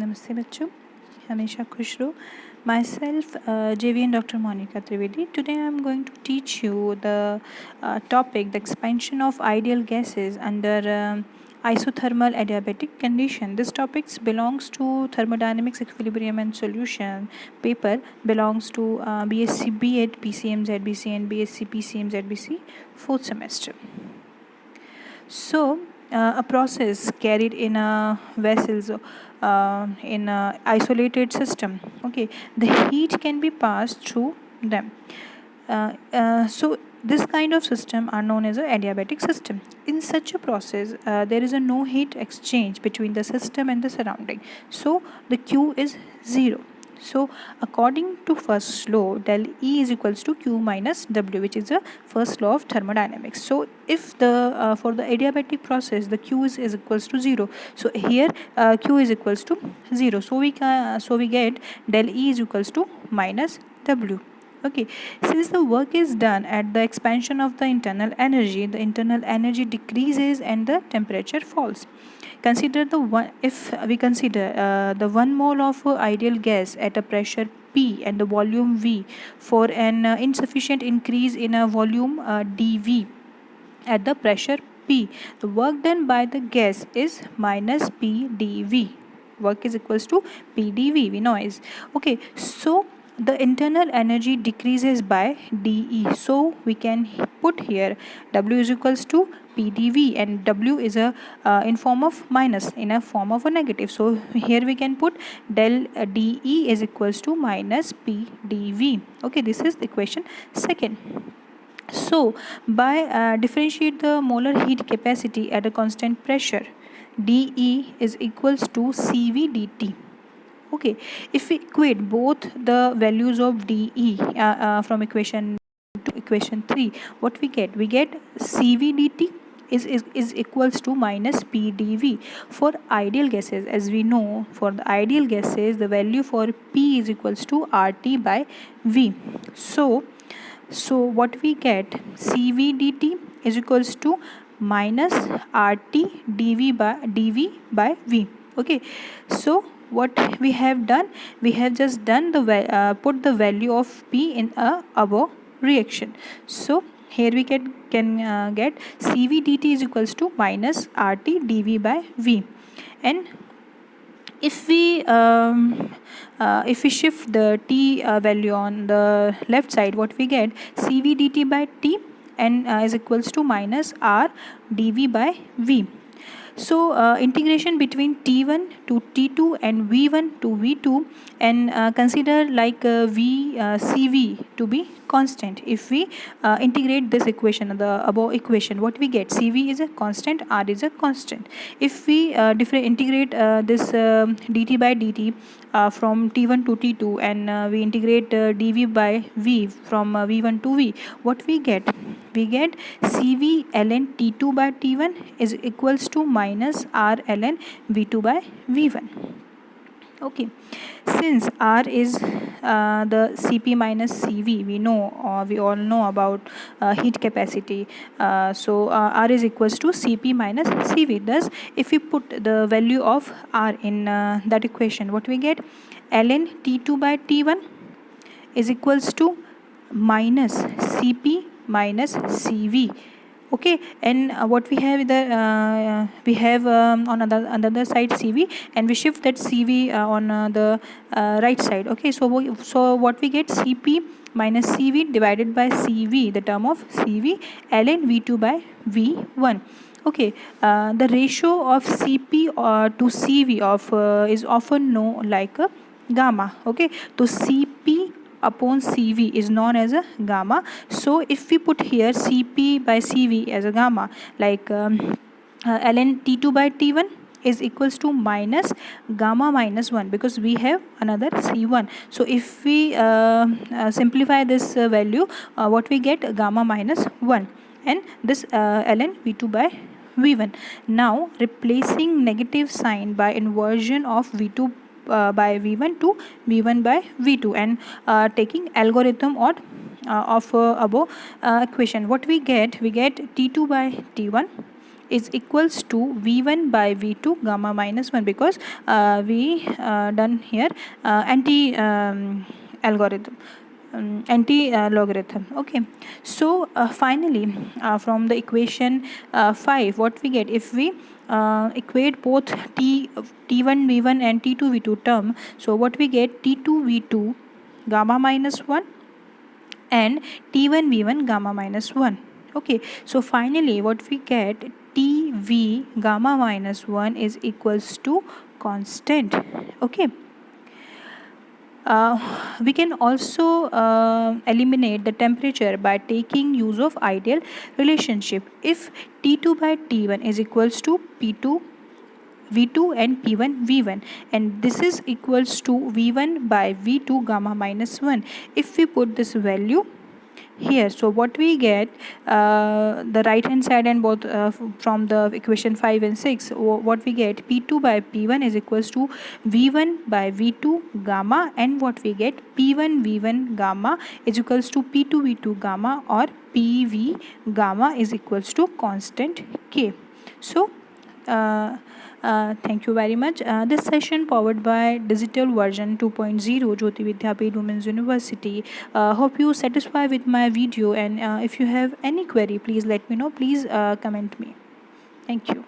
नमस्ते बच्चों, हमेशा खुश रहो. Myself, JVN Dr. Monica Trivedi. Today I am going to teach you the topic, the expansion of ideal gases under isothermal adiabatic condition. This topic belongs to thermodynamics, equilibrium and solution paper, belongs to BSc B.Ed, PCM ZBC and BSc PCM ZBC 4th semester. So, a process carried in a vessels in a isolated system. Okay, the heat can be passed through them. So this kind of system are known as a adiabatic system. In such a process, there is a no heat exchange between the system and the surrounding. So the Q is 0. So according to first law, del E is equals to Q minus W, which is the first law of thermodynamics. So if the for the adiabatic process the Q is equals to 0, so here Q is equals to 0. So we get del E is equals to minus W. Okay, since the work is done at the expansion of the internal energy decreases and the temperature falls. Consider the one, if we consider the 1 mole of ideal gas at a pressure P and the volume V for an insufficient increase in a volume dV at the pressure P, the work done by the gas is minus P dV. Work is equals to P dV, we know is. Okay, so the internal energy decreases by dE. So we can put here W is equals to P dV, and W is a in form of minus, in a form of a negative. So here we can put del dE is equals to minus P dV. Okay, this is equation second. So by differentiate the molar heat capacity at a constant pressure, dE is equals to CV dt. Okay, if we equate both the values of dE from equation to equation 3, what we get? We get CV dt is equals to minus P dV for ideal gases. As we know, for the ideal gases the value for P is equals to RT by V. So what we get, CV dt is equals to minus RT dV by V. Okay, so what we have done, we have just done the put the value of P in a above reaction. So here we can get CV dt is equals to minus RT dV by V. And if we shift the T value on the left side, what we get, CV dt by T and is equals to minus R dV by V. So integration between T1 to T2 and V1 to V2, and consider like CV to be constant. If we integrate this equation, the above equation, what we get, CV is a constant, R is a constant. If we integrate this dt by dt from T1 to T2, and we integrate dV by V from V1 to V, what we get? We get CV ln T2 by T1 is equals to minus R ln V2 by V1. Okay, since R is the Cp minus Cv, we all know about heat capacity. So R is equals to Cp minus Cv. Thus, if we put the value of R in that equation, what we get? Ln T2 by T1 is equals to minus Cp minus Cv. Okay, and what we have we have on another side CV, and we shift that CV on the right side. Okay, so what we get, Cp minus Cv divided by Cv, the term of Cv ln V2 by V1. Okay, the ratio of Cp to Cv is often known like a gamma. Okay, so Cp upon Cv is known as a gamma. So if we put here Cp by Cv as a gamma, like ln T2 by T1 is equals to minus gamma minus 1, because we have another C1. So if we simplify this value, what we get, gamma minus 1, and this ln V2 by V1. Now replacing negative sign by inversion of V2 by V1 to V1 by V2, and taking algorithm or of above equation, what we get? We get T2 by T1 is equals to V1 by V2 gamma minus 1, because we done here anti algorithm, anti logarithm. Okay, so finally from the equation 5, what we get if we equate both t1 v1 and t2 v2 term, so what we get t2 v2 gamma minus 1 and t1 v1 gamma minus 1. Okay, so finally what we get, tv gamma minus 1 is equals to constant. Okay, we can also eliminate the temperature by taking use of ideal relationship. If T2 by T1 is equals to P2 V2 and P1 V1, and this is equals to V1 by V2 gamma minus 1. If we put this value here, so what we get, the right hand side and both from the equation 5 and 6, what we get, P2 by P1 is equals to V1 by V2 gamma, and what we get, P1 V1 gamma is equals to P2 V2 gamma, or PV gamma is equals to constant K. So thank you very much. This session powered by digital version 2.0 Jyoti Vidyapeeth Women's University. Hope you satisfied with my video, and if you have any query, please let me know. Please comment me. Thank you.